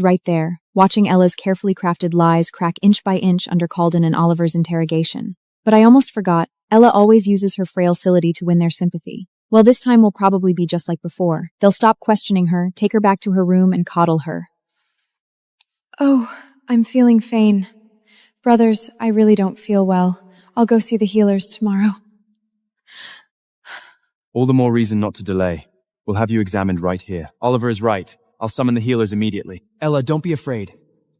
right there, watching Ella's carefully crafted lies crack inch by inch under Calden and Oliver's interrogation. But I almost forgot, Ella always uses her frailcility to win their sympathy. Well, this time will probably be just like before. They'll stop questioning her, take her back to her room, and coddle her. Oh, I'm feeling faint. Brothers, I really don't feel well. I'll go see the healers tomorrow. All the more reason not to delay. We'll have you examined right here. Oliver is right. I'll summon the healers immediately. Ella, don't be afraid.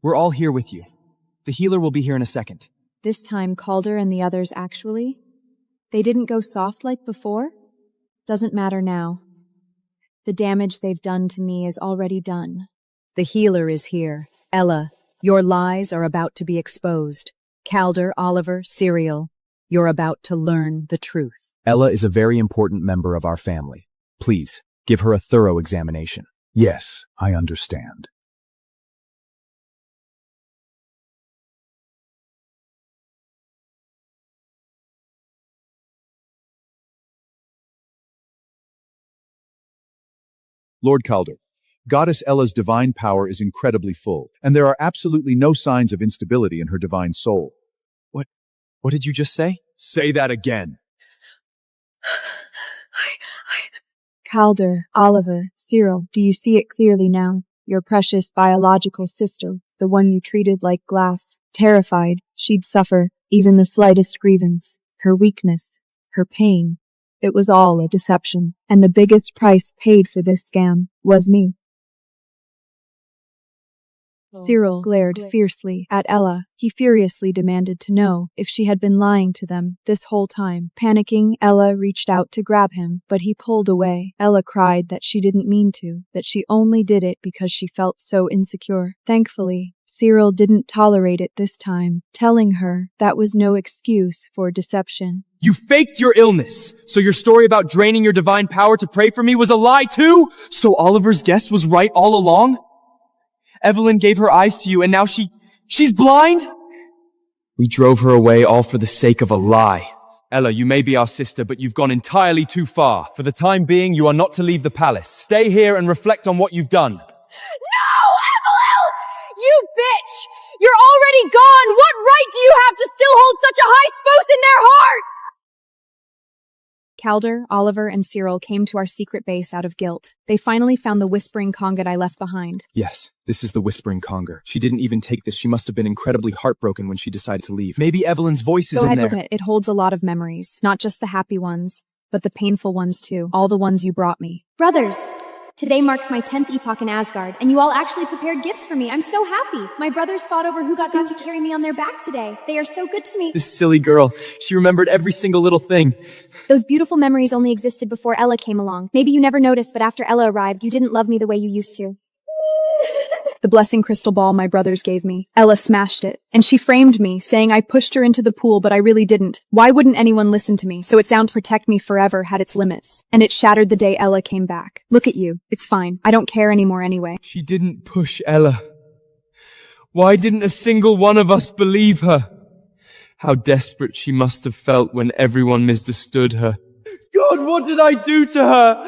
We're all here with you. The healer will be here in a second. This time, Calder and the others actually? They didn't go soft like before? Doesn't matter now. The damage they've done to me is already done. The healer is here. Ella, your lies are about to be exposed. Calder, Oliver, Cyril, you're about to learn the truth. Ella is a very important member of our family. Please, give her a thorough examination. Yes, I understand. Lord Calder, Goddess Ella's divine power is incredibly full, and there are absolutely no signs of instability in her divine soul. What did you just say? Say that again. Calder, Oliver, Cyril, do you see it clearly now? Your precious biological sister, the one you treated like glass, terrified she'd suffer even the slightest grievance, her weakness, her pain. It was all a deception, and the biggest price paid for this scam was me. Cyril glared fiercely at Ella. He furiously demanded to know if she had been lying to them this whole time. Panicking, Ella reached out to grab him, but he pulled away. Ella cried that she didn't mean to, that she only did it because she felt so insecure. Thankfully, Cyril didn't tolerate it this time, telling her that was no excuse for deception. You faked your illness, so your story about draining your divine power to pray for me was a lie too? So Oliver's guess was right all along? Evelyn gave her eyes to you and now she's blind? We drove her away all for the sake of a lie. Ella, you may be our sister, but you've gone entirely too far. For the time being, you are not to leave the palace. Stay here and reflect on what you've done. No, Evelyn! You bitch! You're already gone! What right do you have to still hold such a high space in their hearts? Calder, Oliver, and Cyril came to our secret base out of guilt. They finally found the whispering conga I left behind. Yes, this is the whispering conger. She didn't even take this. She must have been incredibly heartbroken when she decided to leave. Maybe Evelyn's voice is in there. Go ahead, it holds a lot of memories. Not just the happy ones, but the painful ones too. All the ones you brought me. Brothers, today marks my 10th epoch in Asgard, and you all actually prepared gifts for me. I'm so happy. My brothers fought over who got to carry me on their back today. They are so good to me. This silly girl. She remembered every single little thing. Those beautiful memories only existed before Ella came along. Maybe you never noticed, but after Ella arrived, you didn't love me the way you used to. The blessing crystal ball my brothers gave me. Ella smashed it, and she framed me, saying I pushed her into the pool, but I really didn't. Why wouldn't anyone listen to me? So its sound protect me forever had its limits. And it shattered the day Ella came back. Look at you. It's fine. I don't care anymore anyway. She didn't push Ella. Why didn't a single one of us believe her? How desperate she must have felt when everyone misunderstood her. God, what did I do to her?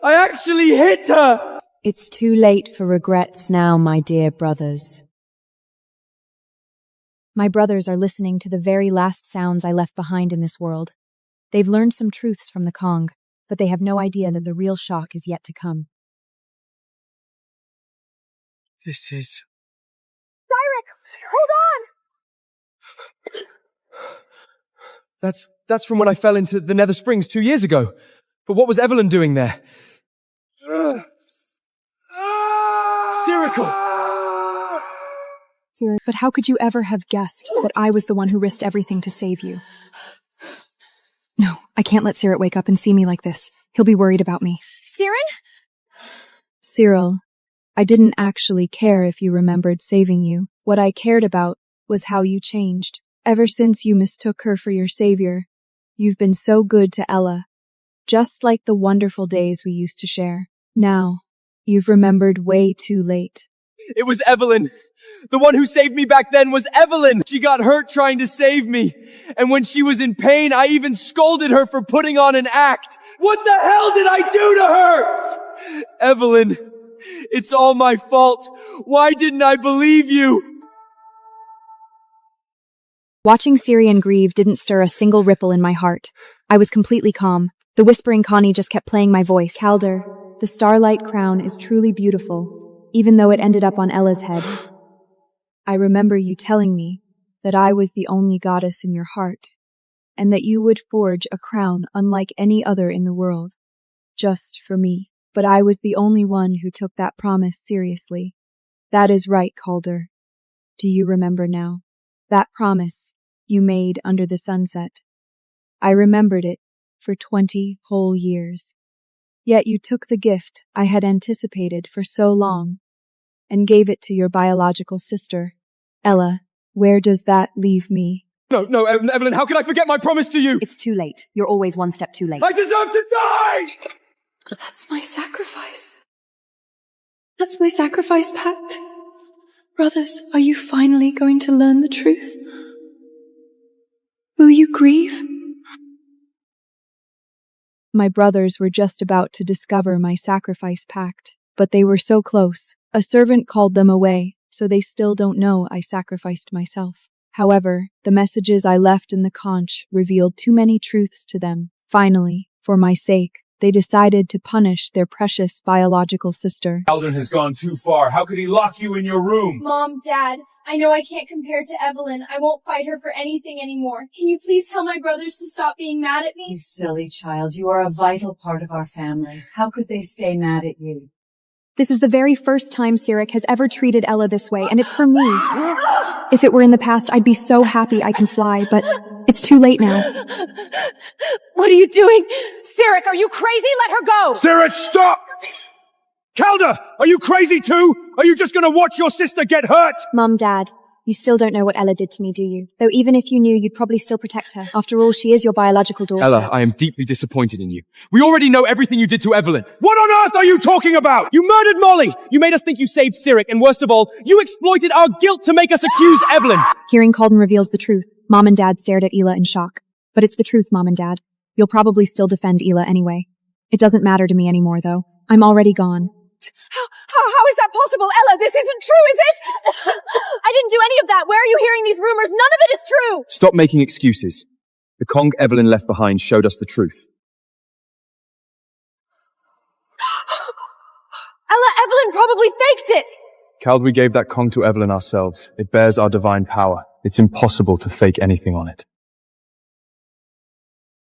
I actually hit her! It's too late for regrets now, my dear brothers. My brothers are listening to the very last sounds I left behind in this world. They've learned some truths from the Kong, but they have no idea that the real shock is yet to come. This is... Cyrix, hold on! That's from when I fell into the Nether Springs 2 years ago. But what was Evelyn doing there? Cyril, but how could you ever have guessed that I was the one who risked everything to save you? No, I can't let Cyril wake up and see me like this. He'll be worried about me. Cyril, I didn't actually care if you remembered saving you. What I cared about was how you changed. Ever since you mistook her for your savior, you've been so good to Ella. Just like the wonderful days we used to share. Now, you've remembered way too late. It was Evelyn. The one who saved me back then was Evelyn. She got hurt trying to save me. And when she was in pain, I even scolded her for putting on an act. What the hell did I do to her? Evelyn, It's all my fault. Why didn't I believe you? Watching Syrian grieve didn't stir a single ripple in my heart. I was completely calm. The whispering Connie just kept playing my voice. Calder, the starlight crown is truly beautiful, even though it ended up on Ella's head. I remember you telling me that I was the only goddess in your heart, and that you would forge a crown unlike any other in the world, just for me. But I was the only one who took that promise seriously. That is right, Calder. Do you remember now? That promise you made under the sunset. I remembered it for 20 whole years. Yet you took the gift I had anticipated for so long and gave it to your biological sister. Ella, where does that leave me? No, Evelyn, how could I forget my promise to you? It's too late. You're always one step too late. I deserve to die! That's my sacrifice. That's my sacrifice pact. Brothers, are you finally going to learn the truth? Will you grieve? My brothers were just about to discover my sacrifice pact, but they were so close. A servant called them away, so they still don't know I sacrificed myself. However, the messages I left in the conch revealed too many truths to them. Finally, for my sake, they decided to punish their precious biological sister. Calder has gone too far. How could he lock you in your room? Mom, Dad, I know I can't compare to Evelyn. I won't fight her for anything anymore. Can you please tell my brothers to stop being mad at me? You silly child, you are a vital part of our family. How could they stay mad at you? This is the very first time Sirik has ever treated Ella this way, and it's for me. If it were in the past, I'd be so happy I can fly, but it's too late now. What are you doing? Sirik, are you crazy? Let her go! Sirik, stop! Calder, are you crazy too? Are you just gonna watch your sister get hurt? Mom, Dad, you still don't know what Ella did to me, do you? Though even if you knew, you'd probably still protect her. After all, she is your biological daughter. Ella, I am deeply disappointed in you. We already know everything you did to Evelyn. What on earth are you talking about? You murdered Molly! You made us think you saved Sirik, and worst of all, you exploited our guilt to make us accuse Evelyn! Hearing Calden reveals the truth, Mom and Dad stared at Ela in shock. But it's the truth, Mom and Dad. You'll probably still defend Ela anyway. It doesn't matter to me anymore, though. I'm already gone. How is that possible? Ella, this isn't true, is it? I didn't do any of that. Where are you hearing these rumors? None of it is true. Stop making excuses. The Kong Evelyn left behind showed us the truth. Evelyn probably faked it. Calder, we gave that Kong to Evelyn ourselves. It bears our divine power. It's impossible to fake anything on it.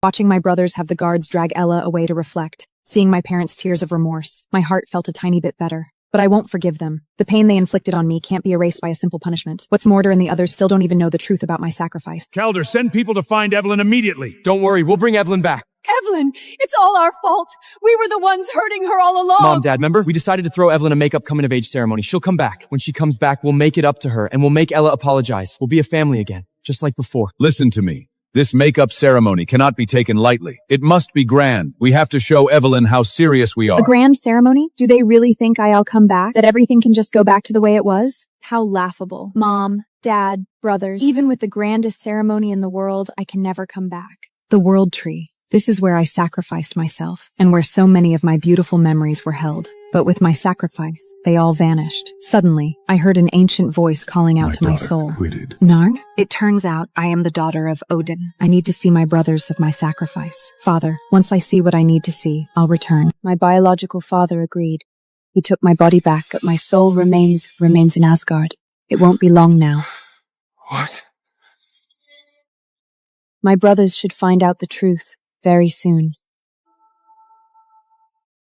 Watching my brothers have the guards drag Ella away to reflect, seeing my parents' tears of remorse, my heart felt a tiny bit better. But I won't forgive them. The pain they inflicted on me can't be erased by a simple punishment. What's Mortar and the others still don't even know the truth about my sacrifice. Calder, send people to find Evelyn immediately. Don't worry, we'll bring Evelyn back. Evelyn, it's all our fault. We were the ones hurting her all along. Mom, Dad, remember? We decided to throw Evelyn a makeup coming-of-age ceremony. She'll come back. When she comes back, we'll make it up to her, and we'll make Ella apologize. We'll be a family again, just like before. Listen to me. This makeup ceremony cannot be taken lightly. It must be grand. We have to show Evelyn how serious we are. A grand ceremony? Do they really think I'll come back? That everything can just go back to the way it was? How laughable. Mom, Dad, brothers, even with the grandest ceremony in the world, I can never come back. The World Tree. This is where I sacrificed myself, and where so many of my beautiful memories were held. But with my sacrifice, they all vanished. Suddenly, I heard an ancient voice calling out to my soul. Narn? It turns out I am the daughter of Odin. I need to see my brothers of my sacrifice. Father, once I see what I need to see, I'll return. My biological father agreed. He took my body back, but my soul remains in Asgard. It won't be long now. What? My brothers should find out the truth very soon.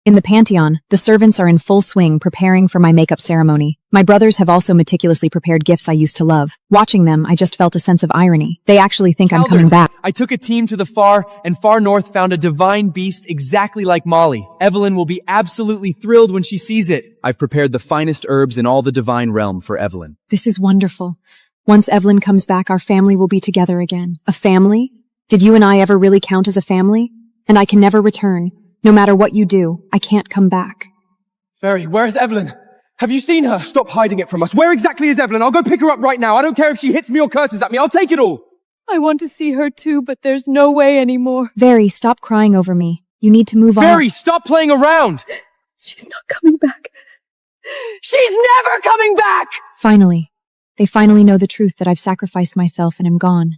In the Pantheon, the servants are in full swing preparing for my makeup ceremony. My brothers have also meticulously prepared gifts I used to love. Watching them, I just felt a sense of irony. They actually think I'm coming back. I took a team to the far north, found a divine beast exactly like Molly. Evelyn will be absolutely thrilled when she sees it. I've prepared the finest herbs in all the divine realm for Evelyn. This is wonderful. Once Evelyn comes back, our family will be together again. A family? Did you and I ever really count as a family? And I can never return. No matter what you do, I can't come back. Fairy, where's Evelyn? Have you seen her? Stop hiding it from us. Where exactly is Evelyn? I'll go pick her up right now. I don't care if she hits me or curses at me. I'll take it all. I want to see her too, but there's no way anymore. Very, stop crying over me. You need to move on. Fairy, stop playing around! She's not coming back. She's never coming back! Finally. They finally know the truth that I've sacrificed myself and am gone.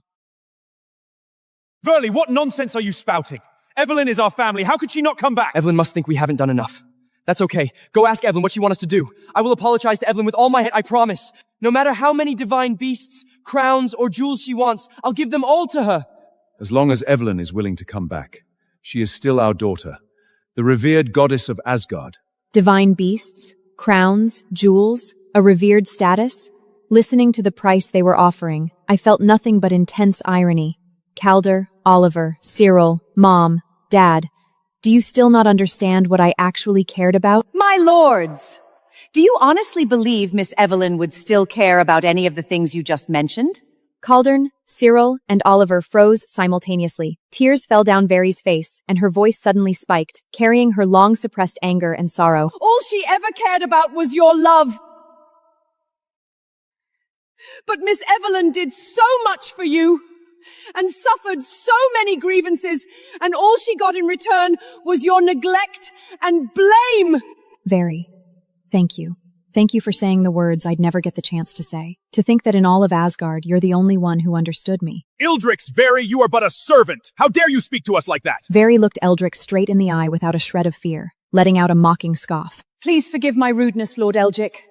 Verley, what nonsense are you spouting? Evelyn is our family. How could she not come back? Evelyn must think we haven't done enough. That's okay. Go ask Evelyn what she wants us to do. I will apologize to Evelyn with all my heart, I promise. No matter how many divine beasts, crowns, or jewels she wants, I'll give them all to her. As long as Evelyn is willing to come back, she is still our daughter, the revered goddess of Asgard. Divine beasts, crowns, jewels, a revered status. Listening to the price they were offering, I felt nothing but intense irony. Calder, Oliver, Cyril, Mom, Dad, do you still not understand what I actually cared about? My lords, do you honestly believe Miss Evelyn would still care about any of the things you just mentioned? Caldern, Cyril, and Oliver froze simultaneously. Tears fell down Very's face, and her voice suddenly spiked, carrying her long-suppressed anger and sorrow. All she ever cared about was your love. But Miss Evelyn did so much for you, and suffered so many grievances, and all she got in return was your neglect and blame. Very. Thank you. Thank you for saying the words I'd never get the chance to say. To think that in all of Asgard, you're the only one who understood me. Ildrix, Very, you are but a servant. How dare you speak to us like that? Very looked Eldrick straight in the eye without a shred of fear, letting out a mocking scoff. Please forgive my rudeness, Lord Eldrick,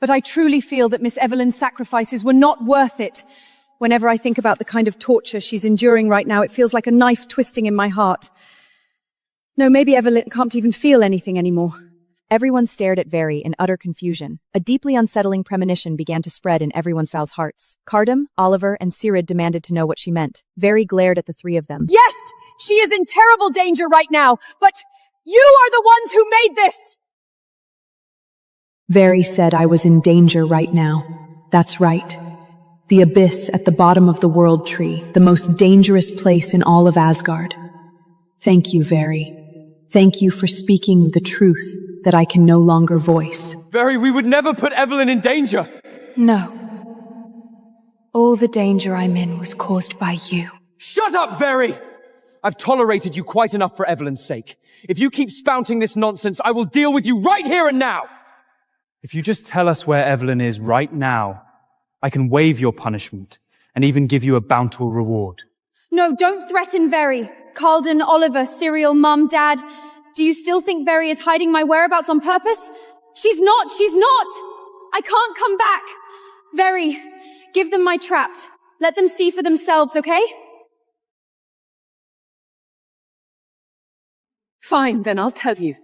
but I truly feel that Miss Evelyn's sacrifices were not worth it. Whenever I think about the kind of torture she's enduring right now, it feels like a knife twisting in my heart. No, maybe Evelyn can't even feel anything anymore. Everyone stared at Very in utter confusion. A deeply unsettling premonition began to spread in everyone's hearts. Cardam, Oliver, and Cirid demanded to know what she meant. Very glared at the three of them. Yes, she is in terrible danger right now, but you are the ones who made this! Very said I was in danger right now. That's right. The abyss at the bottom of the World Tree, the most dangerous place in all of Asgard. Thank you, Very. Thank you for speaking the truth that I can no longer voice. Very, we would never put Evelyn in danger. No. All the danger I'm in was caused by you. Shut up, Very! I've tolerated you quite enough for Evelyn's sake. If you keep spouting this nonsense, I will deal with you right here and now! If you just tell us where Evelyn is right now, I can waive your punishment and even give you a bountiful reward. No, don't threaten Very. Caldern, Oliver, Cyril, Mum, Dad. Do you still think Very is hiding my whereabouts on purpose? She's not! I can't come back! Very, give them my trapt. Let them see for themselves, okay? Fine, then I'll tell you.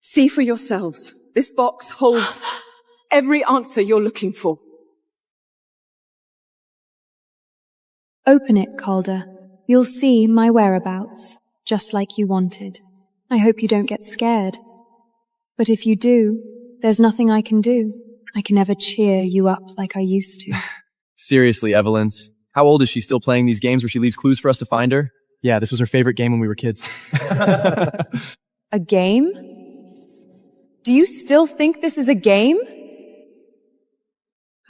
See for yourselves. This box holds every answer you're looking for. Open it, Calder. You'll see my whereabouts, just like you wanted. I hope you don't get scared. But if you do, there's nothing I can do. I can never cheer you up like I used to. Seriously, Evelyn's. How old is she, still playing these games where she leaves clues for us to find her? Yeah, this was her favorite game when we were kids. A game? Do you still think this is a game?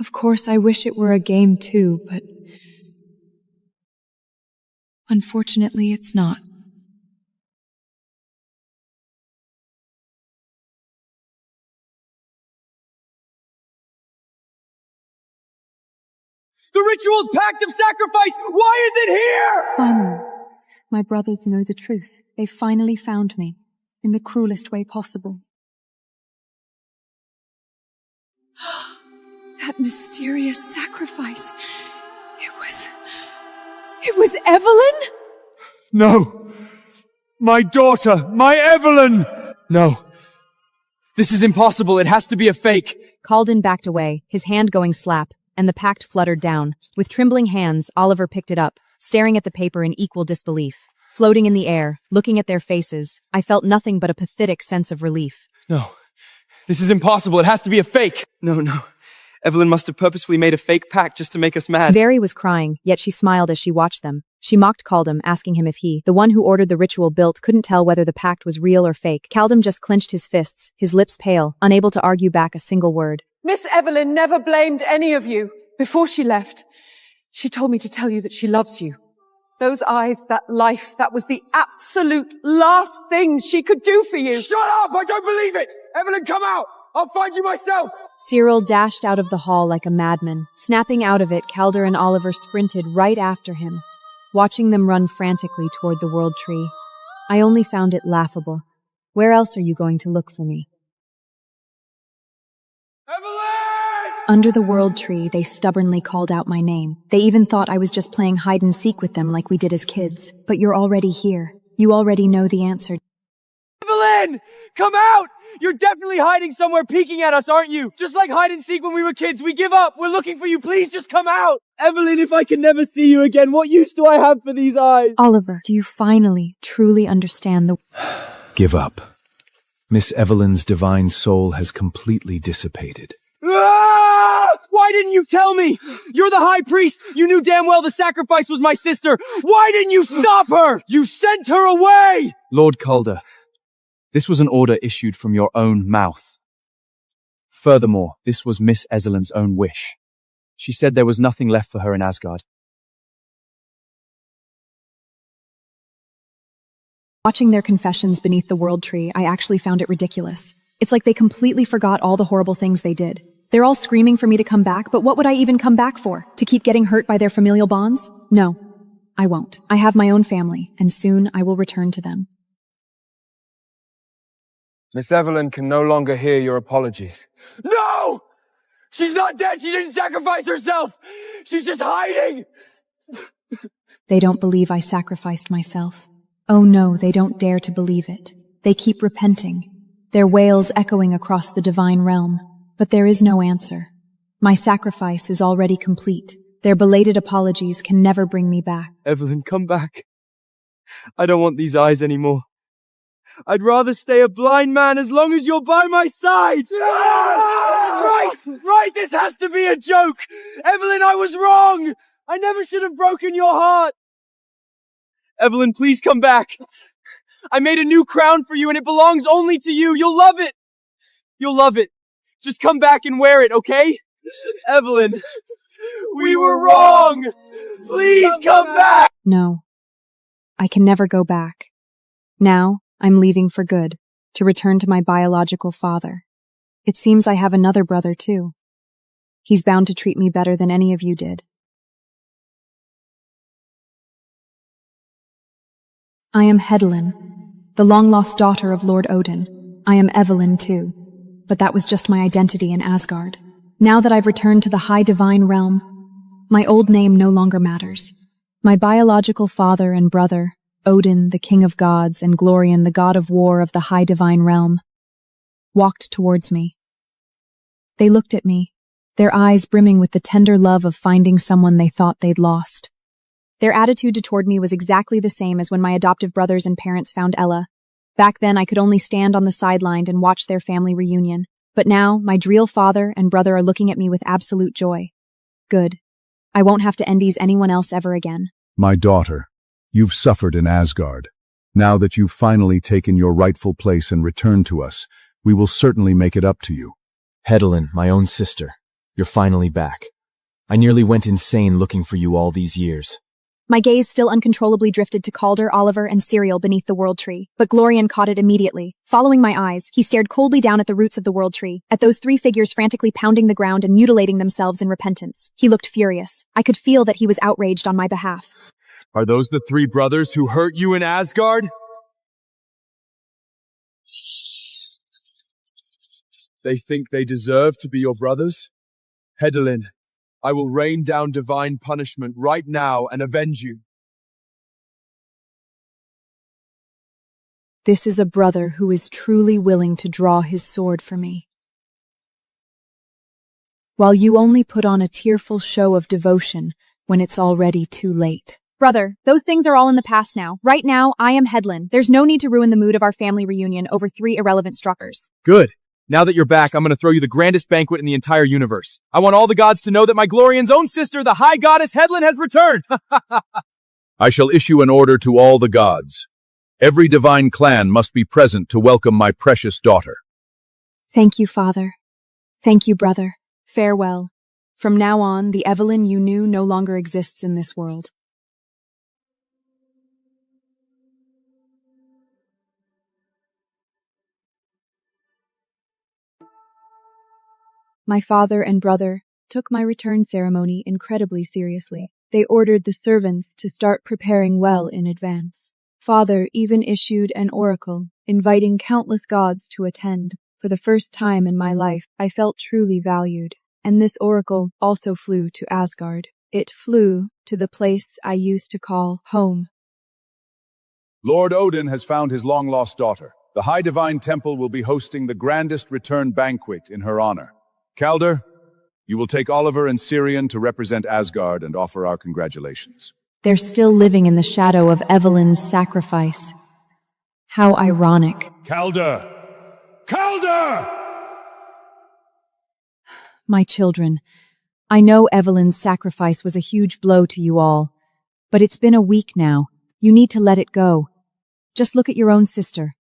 Of course, I wish it were a game too, but unfortunately, it's not. The ritual's pact of sacrifice! Why is it here? Finally, my brothers know the truth. They finally found me, in the cruelest way possible. That mysterious sacrifice. It was Evelyn? No! My daughter! My Evelyn! No. This is impossible. It has to be a fake. Caldern backed away, his hand going slap, and the pact fluttered down. With trembling hands, Oliver picked it up, staring at the paper in equal disbelief. Floating in the air, looking at their faces, I felt nothing but a pathetic sense of relief. No. This is impossible. It has to be a fake. No. Evelyn must have purposefully made a fake pact just to make us mad. Very was crying, yet she smiled as she watched them. She mocked Caldum, asking him if he, the one who ordered the ritual built, couldn't tell whether the pact was real or fake. Caldum just clenched his fists, his lips pale, unable to argue back a single word. Miss Evelyn never blamed any of you. Before she left, she told me to tell you that she loves you. Those eyes, that life, that was the absolute last thing she could do for you. Shut up! I don't believe it! Evelyn, come out! I'll find you myself! Cyril dashed out of the hall like a madman. Snapping out of it, Calder and Oliver sprinted right after him, watching them run frantically toward the World Tree. I only found it laughable. Where else are you going to look for me? Evelyn! Under the World Tree, they stubbornly called out my name. They even thought I was just playing hide and seek with them like we did as kids. But you're already here. You already know the answer. Evelyn! Come out! You're definitely hiding somewhere peeking at us, aren't you? Just like hide and seek when we were kids. We give up. We're looking for you. Please just come out. Evelyn, if I can never see you again, what use do I have for these eyes? Oliver, do you finally, truly understand the... Give up. Miss Evelyn's divine soul has completely dissipated. Ah! Why didn't you tell me? You're the high priest. You knew damn well the sacrifice was my sister. Why didn't you stop her? You sent her away! Lord Calder, this was an order issued from your own mouth. Furthermore, this was Miss Evelyn's own wish. She said there was nothing left for her in Asgard. Watching their confessions beneath the World Tree, I actually found it ridiculous. It's like they completely forgot all the horrible things they did. They're all screaming for me to come back, but what would I even come back for? To keep getting hurt by their familial bonds? No, I won't. I have my own family, and soon I will return to them. Miss Evelyn can no longer hear your apologies. No! She's not dead! She didn't sacrifice herself! She's just hiding! They don't believe I sacrificed myself. Oh no, they don't dare to believe it. They keep repenting, their wails echoing across the divine realm. But there is no answer. My sacrifice is already complete. Their belated apologies can never bring me back. Evelyn, come back. I don't want these eyes anymore. I'd rather stay a blind man as long as you're by my side. Right, this has to be a joke. Evelyn, I was wrong. I never should have broken your heart. Evelyn, please come back. I made a new crown for you and it belongs only to you. You'll love it. You'll love it. Just come back and wear it, okay? Evelyn, we were wrong. Please come back. No, I can never go back. Now, I'm leaving for good, to return to my biological father. It seems I have another brother, too. He's bound to treat me better than any of you did. I am Hedlin, the long-lost daughter of Lord Odin. I am Evelyn, too, but that was just my identity in Asgard. Now that I've returned to the high divine realm, my old name no longer matters. My biological father and brother, Odin, the king of gods, and Glorian, the god of war of the high divine realm, walked towards me. They looked at me, their eyes brimming with the tender love of finding someone they thought they'd lost. Their attitude toward me was exactly the same as when my adoptive brothers and parents found Ella. Back then, I could only stand on the sideline and watch their family reunion. But now, my real father and brother are looking at me with absolute joy. Good. I won't have to endies anyone else ever again. My daughter, you've suffered in Asgard. Now that you've finally taken your rightful place and returned to us, we will certainly make it up to you. Hedlin, my own sister, you're finally back. I nearly went insane looking for you all these years. My gaze still uncontrollably drifted to Calder, Oliver, and Cyril beneath the World Tree, but Glorian caught it immediately. Following my eyes, he stared coldly down at the roots of the World Tree, at those three figures frantically pounding the ground and mutilating themselves in repentance. He looked furious. I could feel that he was outraged on my behalf. Are those the three brothers who hurt you in Asgard? They think they deserve to be your brothers? Hedlin, I will rain down divine punishment right now and avenge you. This is a brother who is truly willing to draw his sword for me. While you only put on a tearful show of devotion when it's already too late. Brother, those things are all in the past now. Right now, I am Hedlin. There's no need to ruin the mood of our family reunion over three irrelevant struckers. Good. Now that you're back, I'm going to throw you the grandest banquet in the entire universe. I want all the gods to know that my Glorian's own sister, the high goddess Hedlin, has returned. I shall issue an order to all the gods. Every divine clan must be present to welcome my precious daughter. Thank you, Father. Thank you, brother. Farewell. From now on, the Evelyn you knew no longer exists in this world. My father and brother took my return ceremony incredibly seriously. They ordered the servants to start preparing well in advance. Father even issued an oracle, inviting countless gods to attend. For the first time in my life, I felt truly valued. And this oracle also flew to Asgard. It flew to the place I used to call home. Lord Odin has found his long-lost daughter. The High Divine Temple will be hosting the grandest return banquet in her honor. Calder, you will take Oliver and Sirion to represent Asgard and offer our congratulations. They're still living in the shadow of Evelyn's sacrifice. How ironic. Calder! Calder! My children, I know Evelyn's sacrifice was a huge blow to you all, but it's been a week now. You need to let it go. Just look at your own sister.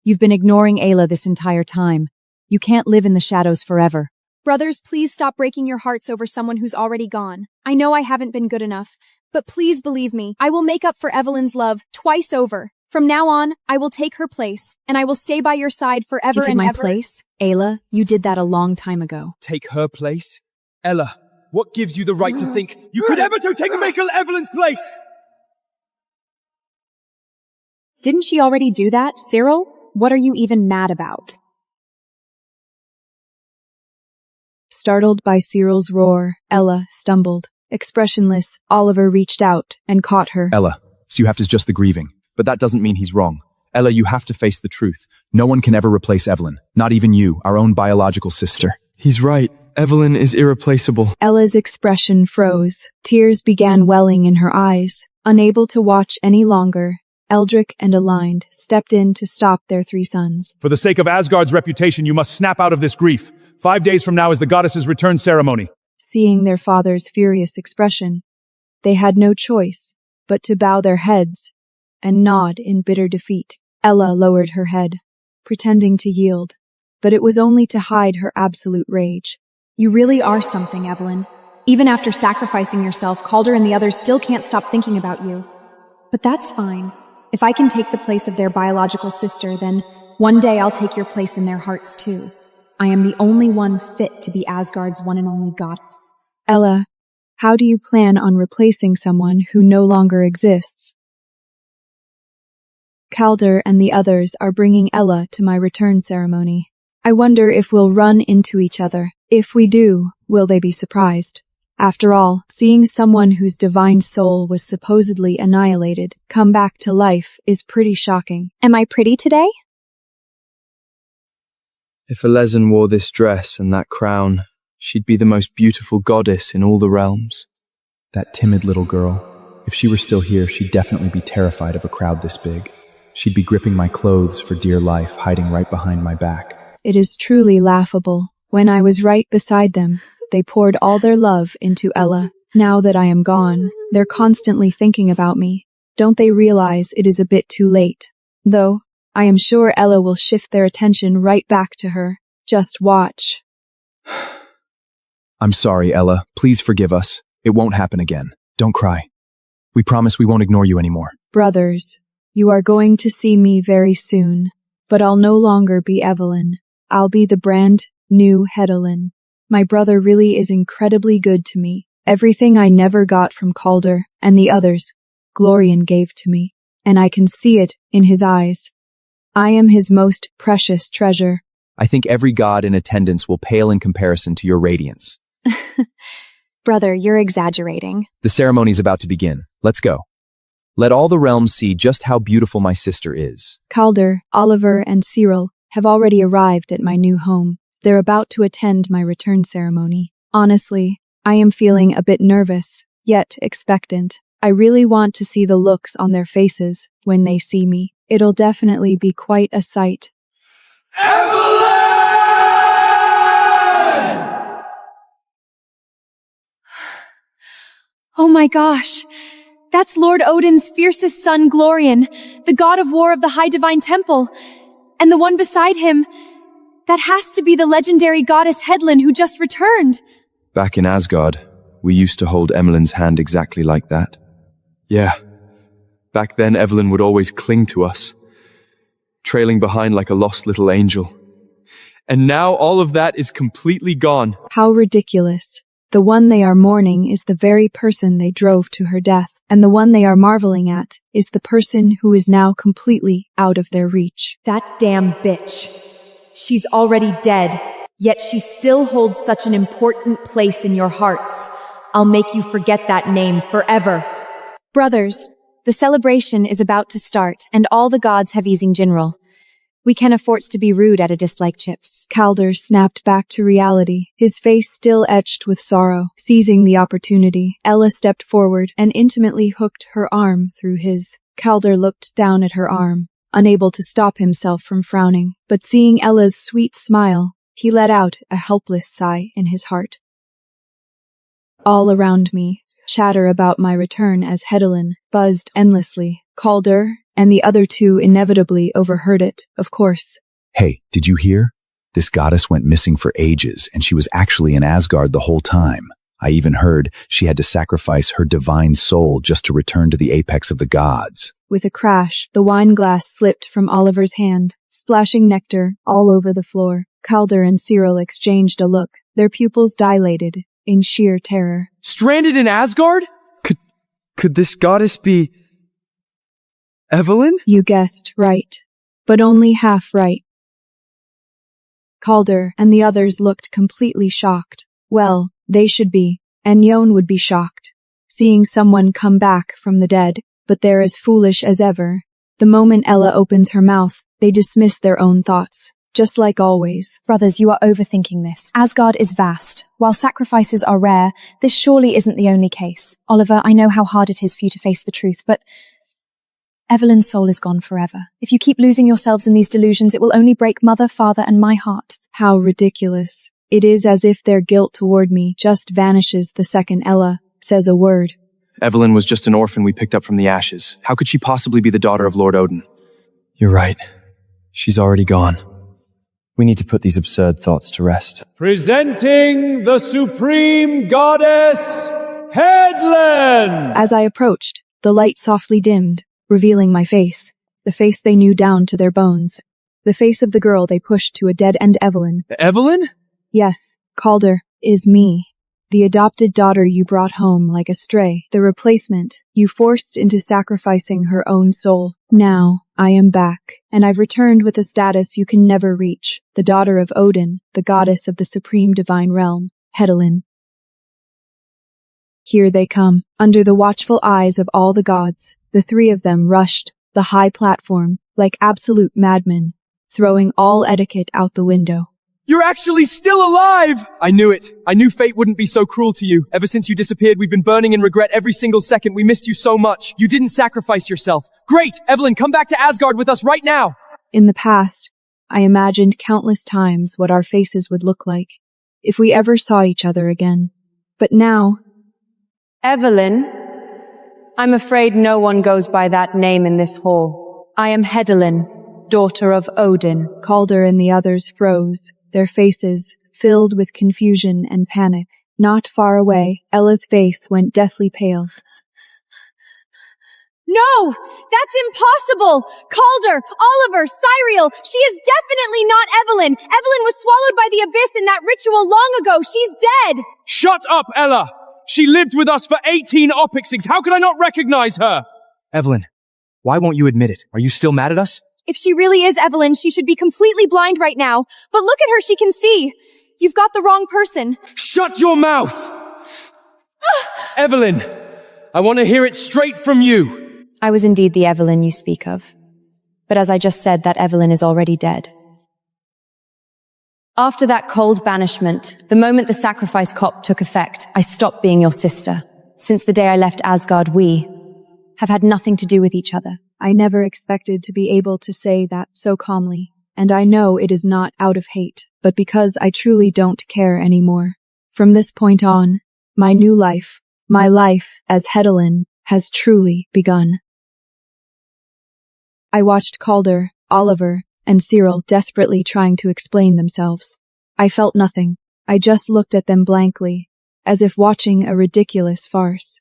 You've been ignoring Ayla this entire time. You can't live in the shadows forever. Brothers, please stop breaking your hearts over someone who's already gone. I know I haven't been good enough, but please believe me, I will make up for Evelyn's love twice over. From now on, I will take her place, and I will stay by your side forever and ever. My place? Ayla, you did that a long time ago. Take her place? Ella, what gives you the right to think you could ever take Evelyn's place? Didn't she already do that, Cyril? What are you even mad about? Startled by Cyril's roar, Ella stumbled. Expressionless, Oliver reached out and caught her. Ella, so you have to just the grieving. But that doesn't mean he's wrong. Ella, you have to face the truth. No one can ever replace Evelyn. Not even you, our own biological sister. He's right. Evelyn is irreplaceable. Ella's expression froze. Tears began welling in her eyes. Unable to watch any longer, Eldrick and Aligned stepped in to stop their three sons. For the sake of Asgard's reputation, you must snap out of this grief. 5 days from now is the goddess's return ceremony. Seeing their father's furious expression, they had no choice but to bow their heads and nod in bitter defeat. Ella lowered her head, pretending to yield, but it was only to hide her absolute rage. You really are something, Evelyn. Even after sacrificing yourself, Calder and the others still can't stop thinking about you. But that's fine. If I can take the place of their biological sister, then one day I'll take your place in their hearts too. I am the only one fit to be Asgard's one and only goddess. Ella, how do you plan on replacing someone who no longer exists? Calder and the others are bringing Ella to my return ceremony. I wonder if we'll run into each other. If we do, will they be surprised? After all, seeing someone whose divine soul was supposedly annihilated come back to life is pretty shocking. Am I pretty today? If Elezen wore this dress and that crown, she'd be the most beautiful goddess in all the realms. That timid little girl. If she were still here, she'd definitely be terrified of a crowd this big. She'd be gripping my clothes for dear life, hiding right behind my back. It is truly laughable. When I was right beside them, they poured all their love into Ella. Now that I am gone, they're constantly thinking about me. Don't they realize it is a bit too late? Though, I am sure Ella will shift their attention right back to her. Just watch. I'm sorry, Ella. Please forgive us. It won't happen again. Don't cry. We promise we won't ignore you anymore. Brothers, you are going to see me very soon, but I'll no longer be Evelyn. I'll be the brand new Hedolin. My brother really is incredibly good to me. Everything I never got from Calder and the others, Glorian gave to me, and I can see it in his eyes. I am his most precious treasure. I think every god in attendance will pale in comparison to your radiance. Brother, you're exaggerating. The ceremony's about to begin. Let's go. Let all the realms see just how beautiful my sister is. Calder, Oliver, and Cyril have already arrived at my new home. They're about to attend my return ceremony. Honestly, I am feeling a bit nervous, yet expectant. I really want to see the looks on their faces when they see me. It'll definitely be quite a sight. Evelyn! Oh my gosh! That's Lord Odin's fiercest son, Glorian, the god of war of the High Divine Temple. And the one beside him, that has to be the legendary goddess Hedlin who just returned. Back in Asgard, we used to hold Emmeline's hand exactly like that. Yeah. Back then, Evelyn would always cling to us, trailing behind like a lost little angel. And now all of that is completely gone. How ridiculous. The one they are mourning is the very person they drove to her death, and the one they are marveling at is the person who is now completely out of their reach. That damn bitch. She's already dead, yet she still holds such an important place in your hearts. I'll make you forget that name forever. Brothers, the celebration is about to start, and all the gods have easing Jinral. We can afford to be rude at a dislike chips. Calder snapped back to reality, his face still etched with sorrow. Seizing the opportunity, Ella stepped forward and intimately hooked her arm through his. Calder looked down at her arm, unable to stop himself from frowning, but seeing Ella's sweet smile, he let out a helpless sigh in his heart. All around me, chatter about my return as Hedlin buzzed endlessly. Calder and the other two inevitably overheard it, of course. Hey, did you hear? This goddess went missing for ages, and she was actually in Asgard the whole time. I even heard she had to sacrifice her divine soul just to return to the apex of the gods. With a crash, the wine glass slipped from Oliver's hand, splashing nectar all over the floor. Calder and Cyril exchanged a look, their pupils dilated in sheer terror. Stranded in Asgard? Could this goddess be Evelyn? You guessed right, but only half right. Calder and the others looked completely shocked. Well, they should be, and Yon would be shocked, seeing someone come back from the dead, but they're as foolish as ever. The moment Ella opens her mouth, they dismiss their own thoughts, just like always. Brothers, you are overthinking this. Asgard is vast. While sacrifices are rare, this surely isn't the only case. Oliver, I know how hard it is for you to face the truth, but Evelyn's soul is gone forever. If you keep losing yourselves in these delusions, it will only break Mother, Father, and my heart. How ridiculous. It is as if their guilt toward me just vanishes the second Ella says a word. Evelyn was just an orphan we picked up from the ashes. How could she possibly be the daughter of Lord Odin? You're right. She's already gone. We need to put these absurd thoughts to rest. Presenting the supreme goddess, Hedlin! As I approached, the light softly dimmed, revealing my face, the face they knew down to their bones, the face of the girl they pushed to a dead-end Evelyn. Evelyn? Yes, Calder, is me. The adopted daughter you brought home like a stray, the replacement you forced into sacrificing her own soul. Now, I am back, and I've returned with a status you can never reach, the daughter of Odin, the goddess of the supreme divine realm, Hedlin. Here they come, under the watchful eyes of all the gods. The three of them rushed the high platform like absolute madmen, throwing all etiquette out the window. You're actually still alive! I knew it. I knew fate wouldn't be so cruel to you. Ever since you disappeared, we've been burning in regret every single second. We missed you so much. You didn't sacrifice yourself. Great! Evelyn, come back to Asgard with us right now! In the past, I imagined countless times what our faces would look like if we ever saw each other again. But now... Evelyn? I'm afraid no one goes by that name in this hall. I am Hedlin, daughter of Odin. Calder and the others froze, their faces filled with confusion and panic. Not far away, Ella's face went deathly pale. No! That's impossible! Calder, Oliver, Cyril, she is definitely not Evelyn! Evelyn was swallowed by the abyss in that ritual long ago! She's dead! Shut up, Ella! She lived with us for 18 Opixigs. How could I not recognize her? Evelyn, why won't you admit it? Are you still mad at us? If she really is Evelyn, she should be completely blind right now. But look at her, she can see. You've got the wrong person. Shut your mouth! Evelyn, I want to hear it straight from you. I was indeed the Evelyn you speak of. But as I just said, that Evelyn is already dead. After that cold banishment, the moment the sacrifice cop took effect, I stopped being your sister. Since the day I left Asgard, we have had nothing to do with each other. I never expected to be able to say that so calmly, and I know it is not out of hate, but because I truly don't care anymore. From this point on, my new life, my life as Hedlin, has truly begun. I watched Calder, Oliver, and Cyril desperately trying to explain themselves. I felt nothing. I just looked at them blankly, as if watching a ridiculous farce.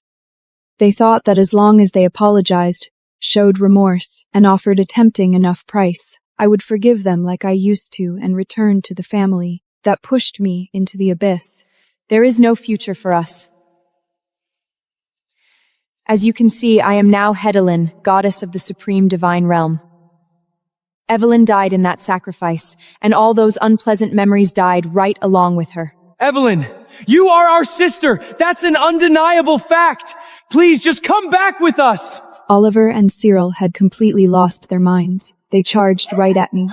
They thought that as long as they apologized, showed remorse, and offered a tempting enough price, I would forgive them like I used to and return to the family that pushed me into the abyss. There is no future for us. As you can see, I am now Hedalin, goddess of the supreme divine realm. Evelyn died in that sacrifice, and all those unpleasant memories died right along with her. Evelyn, you are our sister. That's an undeniable fact. Please just come back with us. Oliver and Cyril had completely lost their minds. They charged right at me.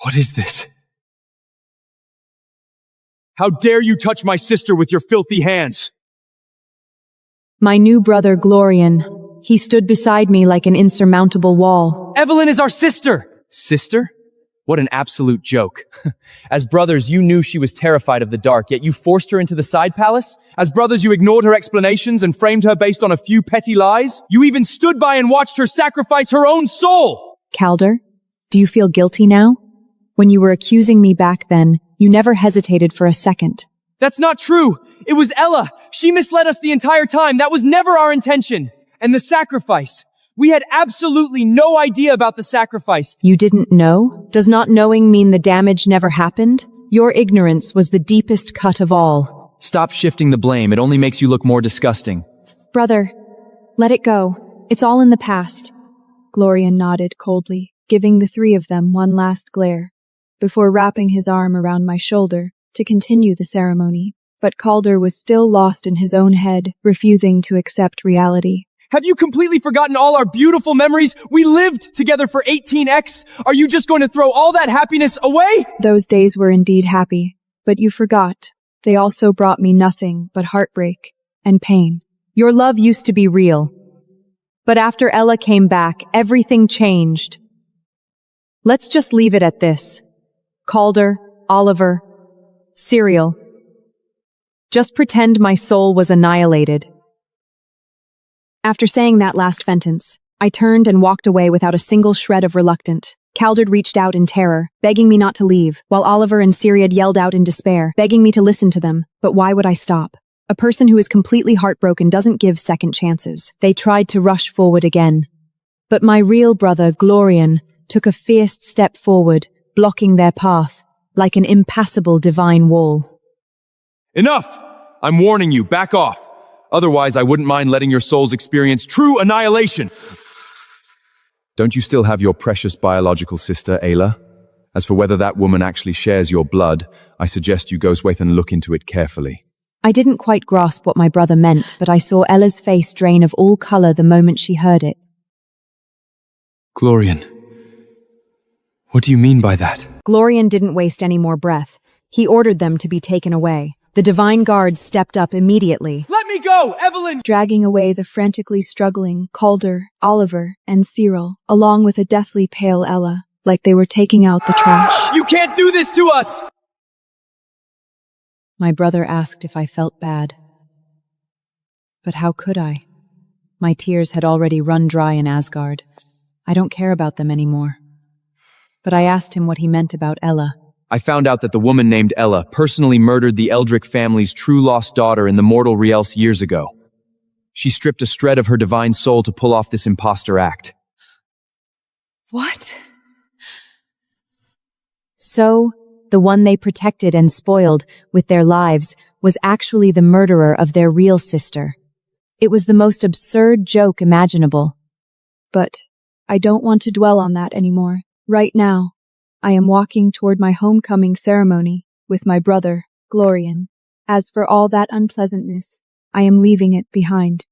What is this? How dare you touch my sister with your filthy hands? My new brother, Glorian. He stood beside me like an insurmountable wall. Evelyn is our sister. Sister? What an absolute joke. As brothers, you knew she was terrified of the dark, yet you forced her into the side palace? As brothers, you ignored her explanations and framed her based on a few petty lies? You even stood by and watched her sacrifice her own soul! Calder, do you feel guilty now? When you were accusing me back then, you never hesitated for a second. That's not true! It was Ella! She misled us the entire time! That was never our intention! And the sacrifice! We had absolutely no idea about the sacrifice. You didn't know? Does not knowing mean the damage never happened? Your ignorance was the deepest cut of all. Stop shifting the blame. It only makes you look more disgusting. Brother, let it go. It's all in the past. Glorian nodded coldly, giving the three of them one last glare, before wrapping his arm around my shoulder to continue the ceremony. But Calder was still lost in his own head, refusing to accept reality. Have you completely forgotten all our beautiful memories? We lived together for 18x. Are you just going to throw all that happiness away? Those days were indeed happy, but you forgot. They also brought me nothing but heartbreak and pain. Your love used to be real. But after Ella came back, everything changed. Let's just leave it at this. Calder, Oliver, Cyril. Just pretend my soul was annihilated. After saying that last sentence, I turned and walked away without a single shred of reluctance. Calder reached out in terror, begging me not to leave, while Oliver and Syriad yelled out in despair, begging me to listen to them. But why would I stop? A person who is completely heartbroken doesn't give second chances. They tried to rush forward again. But my real brother, Glorian, took a fierce step forward, blocking their path, like an impassable divine wall. Enough! I'm warning you, back off. Otherwise, I wouldn't mind letting your souls experience true annihilation. Don't you still have your precious biological sister, Ayla? As for whether that woman actually shares your blood, I suggest you go away and look into it carefully. I didn't quite grasp what my brother meant, but I saw Ella's face drain of all color the moment she heard it. Glorian, what do you mean by that? Glorian didn't waste any more breath. He ordered them to be taken away. The divine guards stepped up immediately. Let me go, Evelyn! Dragging away the frantically struggling Calder, Oliver, and Cyril, along with a deathly pale Ella, like they were taking out the trash. You can't do this to us! My brother asked if I felt bad. But how could I? My tears had already run dry in Asgard. I don't care about them anymore. But I asked him what he meant about Ella. I found out that the woman named Ella personally murdered the Eldrick family's true lost daughter in the mortal realms years ago. She stripped a shred of her divine soul to pull off this imposter act. What? So, the one they protected and spoiled with their lives was actually the murderer of their real sister. It was the most absurd joke imaginable. But I don't want to dwell on that anymore. Right now, I am walking toward my homecoming ceremony with my brother, Glorian. As for all that unpleasantness, I am leaving it behind.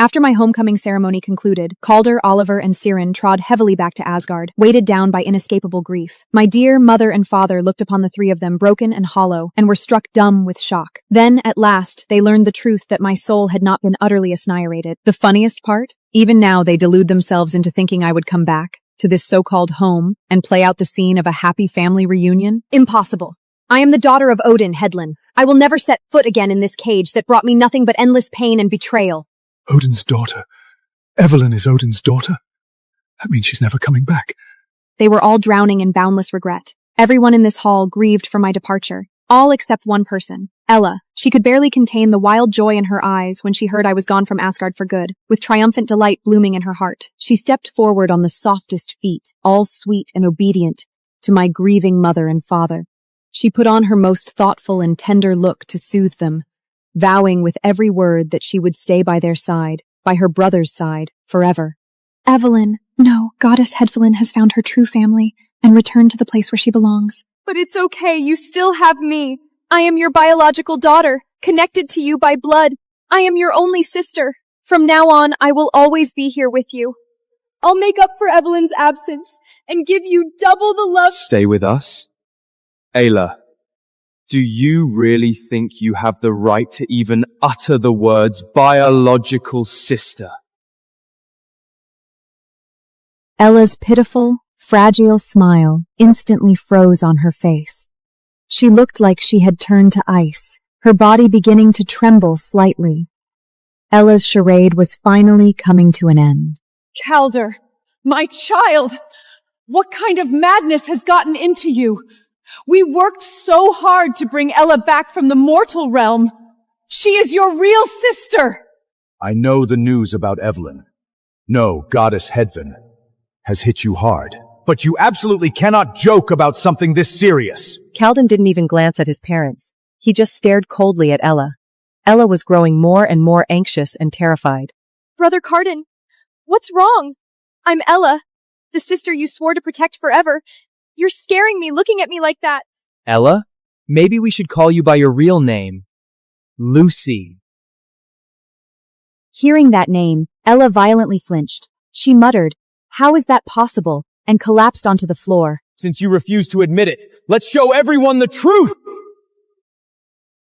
After my homecoming ceremony concluded, Calder, Oliver, and Siren trod heavily back to Asgard, weighted down by inescapable grief. My dear mother and father looked upon the three of them broken and hollow, and were struck dumb with shock. Then, at last, they learned the truth that my soul had not been utterly annihilated. The funniest part? Even now they delude themselves into thinking I would come back to this so-called home and play out the scene of a happy family reunion. Impossible. I am the daughter of Odin, Hedlin. I will never set foot again in this cage that brought me nothing but endless pain and betrayal. Odin's daughter. Evelyn is Odin's daughter? That means she's never coming back. They were all drowning in boundless regret. Everyone in this hall grieved for my departure. All except one person. Ella. She could barely contain the wild joy in her eyes when she heard I was gone from Asgard for good, with triumphant delight blooming in her heart. She stepped forward on the softest feet, all sweet and obedient, to my grieving mother and father. She put on her most thoughtful and tender look to soothe them, vowing with every word that she would stay by their side, by her brother's side, forever. Evelyn, no, Goddess Hedvelyn has found her true family and returned to the place where she belongs. But it's okay, you still have me. I am your biological daughter, connected to you by blood. I am your only sister. From now on, I will always be here with you. I'll make up for Evelyn's absence and give you double the love. Stay with us? Ayla, do you really think you have the right to even utter the words biological sister? Ella's pitiful, fragile smile instantly froze on her face. She looked like she had turned to ice, her body beginning to tremble slightly. Ella's charade was finally coming to an end. Calder, my child, what kind of madness has gotten into you? We worked so hard to bring Ella back from the mortal realm. She is your real sister. I know the news about Evelyn. No, Goddess Hedvin has hit you hard. But you absolutely cannot joke about something this serious. Calden didn't even glance at his parents. He just stared coldly at Ella. Ella was growing more and more anxious and terrified. Brother Carden, what's wrong? I'm Ella, the sister you swore to protect forever. You're scaring me looking at me like that. Ella? Maybe we should call you by your real name. Lucy. Hearing that name, Ella violently flinched. She muttered, "How is that possible?" and collapsed onto the floor. Since you refuse to admit it, let's show everyone the truth!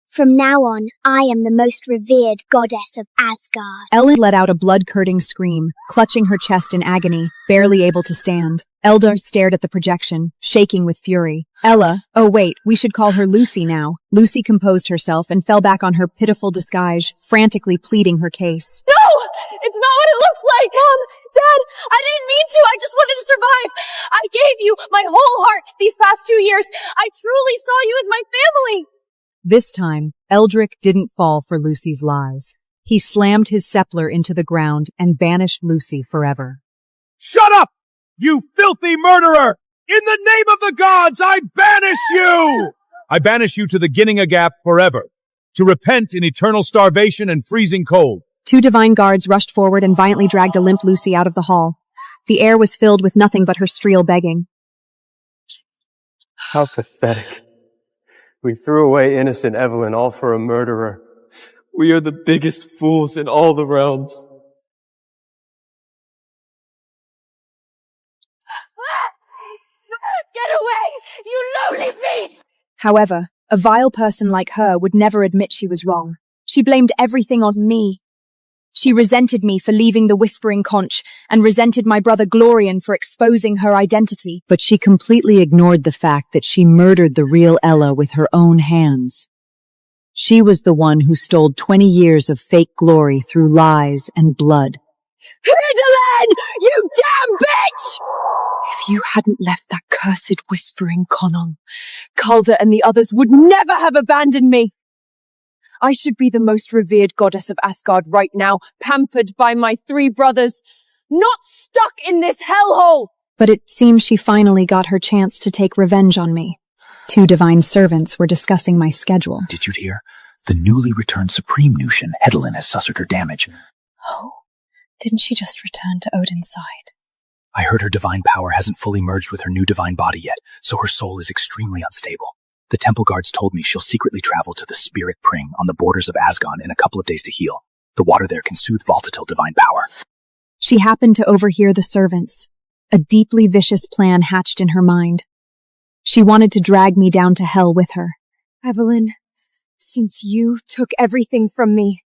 From now on, I am the most revered goddess of Asgard. Ella let out a blood-curdling scream, clutching her chest in agony, barely able to stand. Elda stared at the projection, shaking with fury. Ella, oh wait, we should call her Lucy now. Lucy composed herself and fell back on her pitiful disguise, frantically pleading her case. No! It's not what it looks like! Mom! Dad! I didn't mean to! I just wanted to survive! I gave you my whole heart these past 2 years! I truly saw you as my family! This time, Eldrick didn't fall for Lucy's lies. He slammed his scepter into the ground and banished Lucy forever. Shut up! You filthy murderer! In the name of the gods, I banish you! I banish you to the Ginninga Gap forever, to repent in eternal starvation and freezing cold. 2 divine guards rushed forward and violently dragged a limp Lucy out of the hall. The air was filled with nothing but her shrill begging. How pathetic. We threw away innocent Evelyn all for a murderer. We are the biggest fools in all the realms. Get away, you lowly beast! However, a vile person like her would never admit she was wrong. She blamed everything on me. She resented me for leaving the Whispering Conch and resented my brother Glorian for exposing her identity. But she completely ignored the fact that she murdered the real Ella with her own hands. She was the one who stole 20 years of fake glory through lies and blood. Hidelen! You damn bitch! If you hadn't left that cursed Whispering Conon, Calder and the others would never have abandoned me. I should be the most revered goddess of Asgard right now, pampered by my 3 brothers, not stuck in this hellhole! But it seems she finally got her chance to take revenge on me. 2 divine servants were discussing my schedule. Did you hear? The newly returned Supreme Nushin, Hedlin, has sussed her damage. Oh, didn't she just return to Odin's side? I heard her divine power hasn't fully merged with her new divine body yet, so her soul is extremely unstable. The temple guards told me she'll secretly travel to the Spirit Pring on the borders of Asgard in a couple of days to heal. The water there can soothe volatile divine power. She happened to overhear the servants. A deeply vicious plan hatched in her mind. She wanted to drag me down to hell with her. Evelyn, since you took everything from me,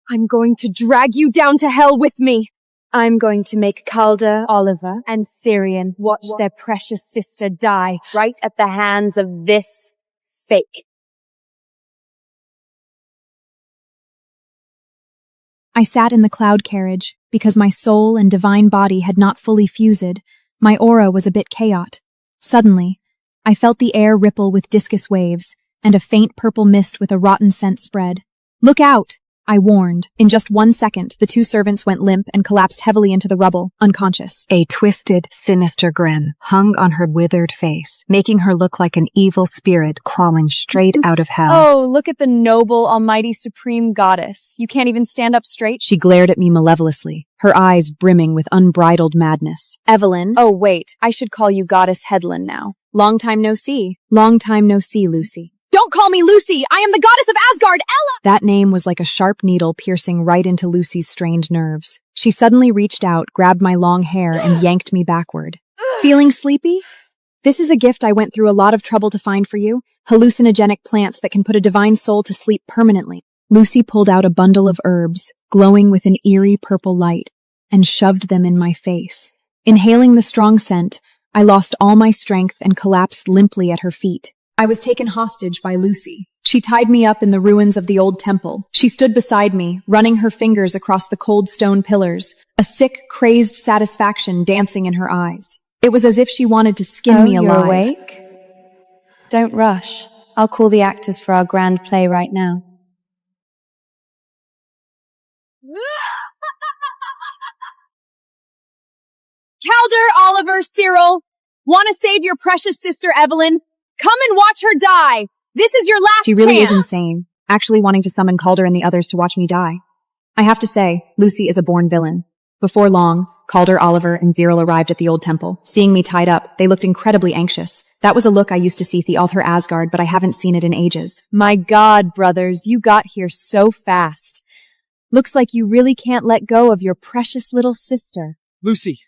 I'm going to drag you down to hell with me. I'm going to make Calder, Oliver, and Syrian watch their precious sister die right at the hands of this fake. I sat in the cloud carriage because my soul and divine body had not fully fused. My aura was a bit chaotic. Suddenly, I felt the air ripple with discus waves, and a faint purple mist with a rotten scent spread. "Look out!" I warned. In just 1 second, the 2 servants went limp and collapsed heavily into the rubble, unconscious. A twisted, sinister grin hung on her withered face, making her look like an evil spirit crawling straight out of hell. Oh, look at the noble, almighty, supreme goddess. You can't even stand up straight? She glared at me malevolently, her eyes brimming with unbridled madness. Evelyn. Oh, wait. I should call you Goddess Headland now. Long time no see. Long time no see, Lucy. Don't call me Lucy! I am the goddess of Asgard, Ella! That name was like a sharp needle piercing right into Lucy's strained nerves. She suddenly reached out, grabbed my long hair, and yanked me backward. Feeling sleepy? This is a gift I went through a lot of trouble to find for you. Hallucinogenic plants that can put a divine soul to sleep permanently. Lucy pulled out a bundle of herbs, glowing with an eerie purple light, and shoved them in my face. Inhaling the strong scent, I lost all my strength and collapsed limply at her feet. I was taken hostage by Lucy. She tied me up in the ruins of the old temple. She stood beside me, running her fingers across the cold stone pillars, a sick, crazed satisfaction dancing in her eyes. It was as if she wanted to skin me alive. You're awake? Don't rush. I'll call the actors for our grand play right now. Calder, Oliver, Cyril, want to save your precious sister Evelyn? Come and watch her die! This is your last She really chance! is insane, actually wanting to summon Calder and the others to watch me die. I have to say, Lucy is a born villain. Before long, Calder, Oliver, and Cyril arrived at the old temple. Seeing me tied up, they looked incredibly anxious. That was a look I used to see throughout her Asgard, but I haven't seen it in ages. My God, brothers, you got here so fast. Looks like you really can't let go of your precious little sister. Lucy,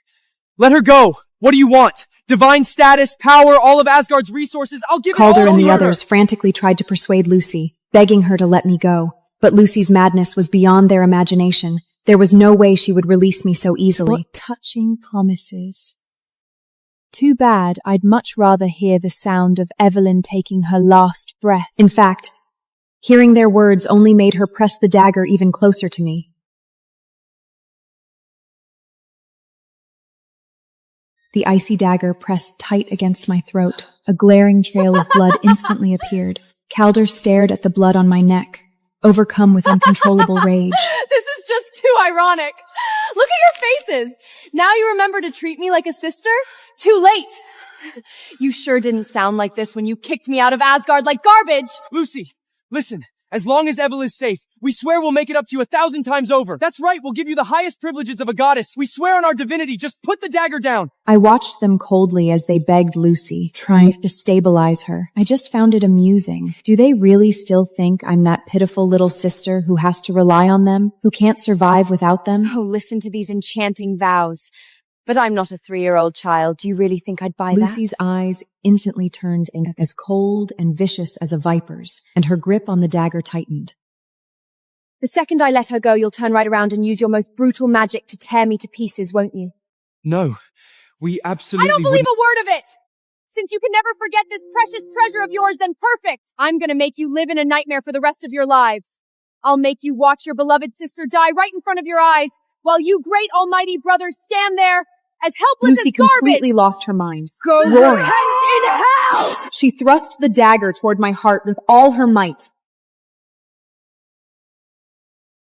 let her go! What do you want? Divine status, power, all of Asgard's resources, I'll give Calder it all and to the her. others frantically tried to persuade Lucy, begging her to let me go. But Lucy's madness was beyond their imagination. There was no way she would release me so easily. What touching promises. Too bad. I'd much rather hear the sound of Evelyn taking her last breath. In fact, hearing their words only made her press the dagger even closer to me. The icy dagger pressed tight against my throat. A glaring trail of blood instantly appeared. Calder stared at the blood on my neck, overcome with uncontrollable rage. This is just too ironic. Look at your faces. Now you remember to treat me like a sister? Too late. You sure didn't sound like this when you kicked me out of Asgard like garbage. Lucy, listen. As long as Evel is safe, we swear we'll make it up to you 1,000 times over. That's right, we'll give you the highest privileges of a goddess. We swear on our divinity, just put the dagger down. I watched them coldly as they begged Lucy, trying to stabilize her. I just found it amusing. Do they really still think I'm that pitiful little sister who has to rely on them, who can't survive without them? Oh, listen to these enchanting vows. But I'm not a 3-year-old child. Do you really think I'd buy that? Lucy's eyes instantly turned as cold and vicious as a viper's, and her grip on the dagger tightened. The second I let her go, you'll turn right around and use your most brutal magic to tear me to pieces, won't you? No, we absolutely I don't believe a word of it! Since you can never forget this precious treasure of yours, then perfect! I'm gonna make you live in a nightmare for the rest of your lives. I'll make you watch your beloved sister die right in front of your eyes, while you great almighty brothers stand there as helpless Lucy as garbage! completely lost her mind. Go roaring. repent in hell! She thrust the dagger toward my heart with all her might.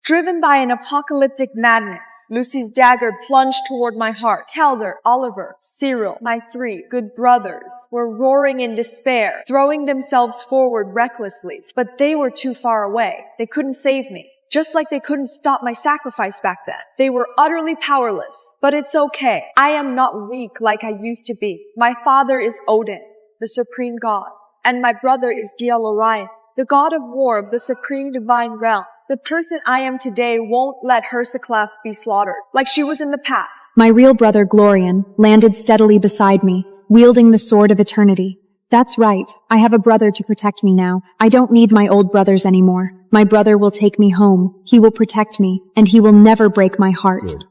Driven by an apocalyptic madness, Lucy's dagger plunged toward my heart. Calder, Oliver, Cyril, my 3 good brothers, were roaring in despair, throwing themselves forward recklessly, but they were too far away. They couldn't save me. Just like they couldn't stop my sacrifice back then. They were utterly powerless. But it's okay. I am not weak like I used to be. My father is Odin, the supreme god, and my brother is Gial-Orion, the god of war of the supreme divine realm. The person I am today won't let Heraclef be slaughtered, like she was in the past. My real brother, Glorian, landed steadily beside me, wielding the sword of eternity. That's right. I have a brother to protect me now. I don't need my old brothers anymore. My brother will take me home. He will protect me, and he will never break my heart. Good.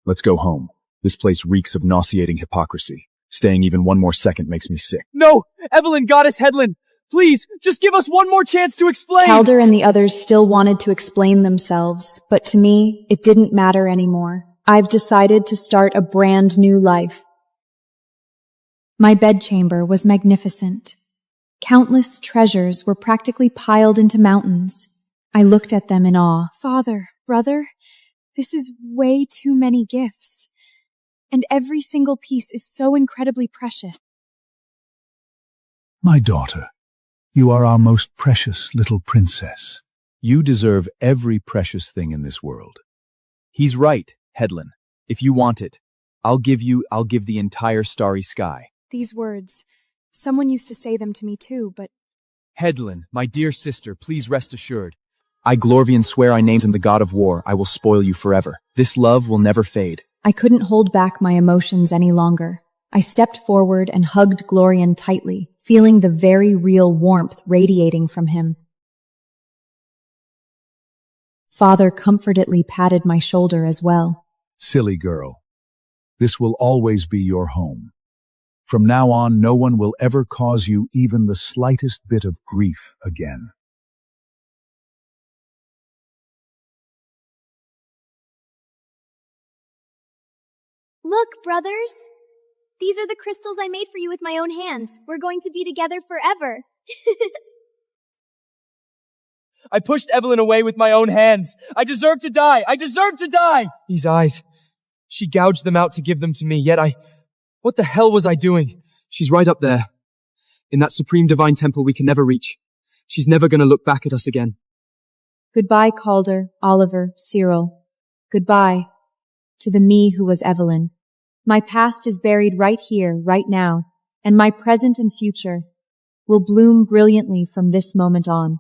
Let's go home. This place reeks of nauseating hypocrisy. Staying even one more second makes me sick. No! Evelyn, Goddess Headland! Please, just give us one more chance to explain! Calder and the others still wanted to explain themselves, but to me, it didn't matter anymore. I've decided to start a brand new life. My bedchamber was magnificent. Countless treasures were practically piled into mountains. I looked at them in awe. Father, brother, this is way too many gifts. And every single piece is so incredibly precious. My daughter, you are our most precious little princess. You deserve every precious thing in this world. He's right, Hedlin. If you want it, I'll give the entire starry sky. These words, someone used to say them to me too, but... Hedlin, my dear sister, please rest assured. I Glorvian swear I named him the god of war. I will spoil you forever. This love will never fade. I couldn't hold back my emotions any longer. I stepped forward and hugged Glorian tightly, feeling the very real warmth radiating from him. Father comfortedly patted my shoulder as well. Silly girl. This will always be your home. From now on, no one will ever cause you even the slightest bit of grief again. Look, brothers! These are the crystals I made for you with my own hands. We're going to be together forever. I pushed Evelyn away with my own hands. I deserve to die. I deserve to die. These eyes. She gouged them out to give them to me, yet what the hell was I doing? She's right up there. In that supreme divine temple we can never reach. She's never gonna look back at us again. Goodbye, Calder, Oliver, Cyril. Goodbye to the me who was Evelyn. My past is buried right here, right now, and my present and future will bloom brilliantly from this moment on.